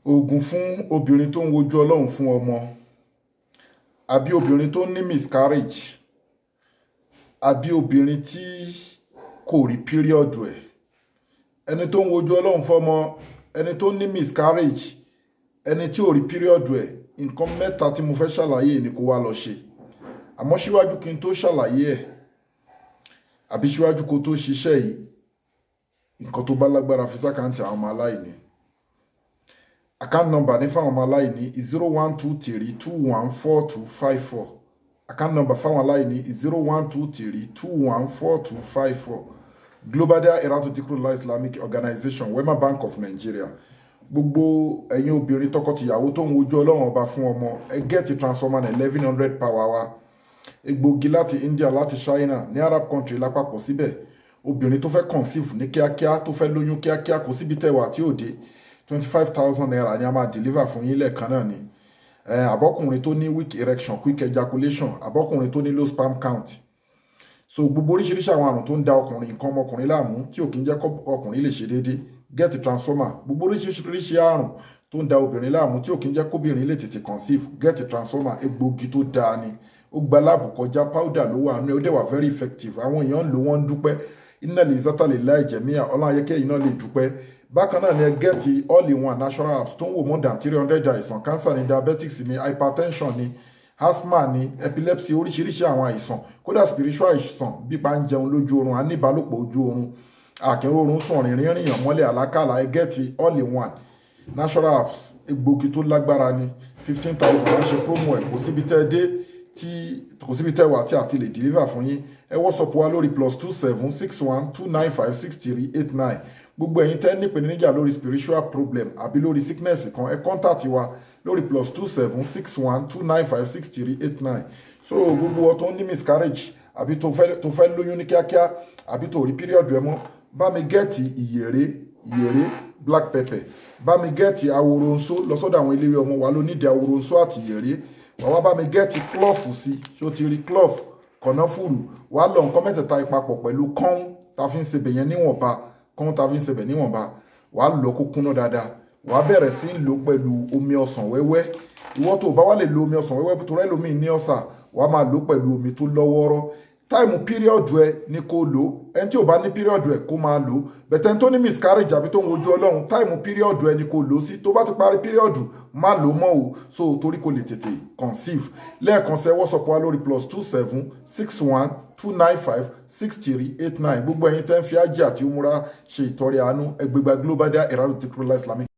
Ogun fún obìnrin tó ń wojú Ọlọ́run fún ọmọ, àbí obìnrin tó ní miscarriage, àbí obìnrin tí kò rí period ẹ̀. Ẹni tó ń wojú Ọlọ́run fọ́mọ, ẹni tó ní miscarriage, ẹni tí ò rí period ẹ̀, nǹkan mẹ́ta tí mo fẹ́ ṣàlàyé ni kó wá lọ ṣe. Àmọ́ síwájú kí n tó ṣàlàyé ẹ̀, àbí síwájú kó tó ṣiṣẹ́ yìí, nǹkan tó bá lágbára fi sákàǹtì àwọn ọmọ aláìní. Account number ní fáwọn ọmọ aláìní is 0123214254. Account number fáwọn aláìní is 0123214254. Global Dahiratu Dhikrlahi Islamic Organization, Wema Bank of Nigeria. Gbogbo ẹ̀yin obìnrin tọkọtìyàwó tó ń wojú Ọlọ́run ọba fún ọmọ, ẹ gẹ́ẹ̀tì transformer 1100 power wa. Egbògi láti India, láti China, ní Arab country lápapọ̀ síbẹ̀. Obìnrin tó fẹ́ conceive ní kíákíá, tó fẹ́ lóyún kíákíá, kò síbi tẹ́wà tí ò dé. 25,000 naira ni a máa deliver fún yín lẹ́ẹ̀kan náà ni. Àbọ́kùnrin tó ní weak erection, quick ejaculation, àbọ́kùnrin tó ní low sperm count. So gbogbo oríṣiríṣi àwọn àrùn tó ń da ọkùnrin, nǹkan ọmọkùnrin láàmú tí ò kí ń jẹ́ ọkùnrin lè ṣe déédéé, get transformer. Gbogbo oríṣiríṣi àrùn tó ń da obìnrin láàmú tí ò kí ń jẹ́ kóbìnrin lè tètè conceive, get transformer. Egbògi tó dáa ni, ó gba láàbù kọjá, powder ló wà ní, ó dẹ̀ wà very effective. Àwọn èèyàn ń lò, wọ́n ń dúpẹ́. Inna lizata lillahi jami'a, ọlọ́run ayẹ́kẹ́ yìí náà lè dúpẹ́. Bákan náà ni ẹ gẹ́ẹ̀tì all-in-one natural apps tó ń wò more than 300 àìsàn, cancer ni, diabetics ni, hypertension ni, asthma ni, epilepsy, oríṣiríṣi àwọn àìsàn, kódà spiritual àìsàn bí pa ń jẹun lójú oorun, aníbálòpọ̀ ojú oorun, àkínró oorun sùn, rìnrìn rìnyàn mọ́lẹ̀ àlákàlà. Ẹ gẹ́ẹ̀tì all-in-one natural apps, egbògi tó lágbára ni. 15,000 máa ń ṣe promo ẹ̀, kò síbi tẹ́ dé tí kò síbi tẹ́ wà tí a ti lè deliver fún yín. Ẹ WhatsApp wa lórí +2761295638 gbogbo ẹ̀yin tẹ́ ní ìpèníjà lórí spiritual problem àbí lórí sickness kan, ẹ contact wa lórí +2761295638. So gbogbo ọ tó ní miscarriage àbí tó fẹ́ lóyún ní kíákíá àbí tó rí period ẹ mọ́, bá mi gẹ́ẹ̀tì ìyèrè black pepper, bá mi gẹ́ẹ̀tì aworonso, lọ sọ́dọ̀ àwọn ilé ọmọ wa ló nídìí aworonso àti ìyèrè. Wàá bá mi gẹ́ẹ̀tì clove sí, ṣé o ti rí clove, kànáfùrù. Wàá lọ nǹkan mẹ́tẹ̀ẹ̀ta ìpapọ̀ pẹ̀lú kọ́ún tá fi ń sebẹ̀ yẹn níwọ̀nba, kọ́ún tá fi ń sebẹ̀ níwọ̀nba. Wàá lọ kó kúnná dáadáa. Wàá bẹ̀rẹ̀ sí í lò pẹ̀lú omi ọsàn wẹ́wẹ́. Ìwọ tó bá wá lè lo omi ọsàn wẹ́wẹ́ tó rẹ́ lómi ní ọ̀sà, wàá máa lò pẹ̀lú omi tó lọ́wọ́rọ́. Táìmù píríọ̀dù ẹ ni kó lò. Ẹni tí ò bá ní píríọ̀dù ẹ kó máa lò. Bẹ̀tẹ̀ tó ní miscarriage àbí tó ń wojú Ọlọ́run, táìmù píríọ̀dù ẹ ni kó lò sí. Tó bá ti parí píríọ̀dù, má lò mọ́ o. So torí kò lè tètè conceive. Lẹ́ẹ̀kan sẹ́ WhatsApp wa lórí +2761295638 gbogbo ẹ̀yin tẹ́ ń fi ájì àti umura ṣe ìtọrẹ àánú, ẹgbẹ̀gbà Global Dahiratu Dhikrlahi Islamic.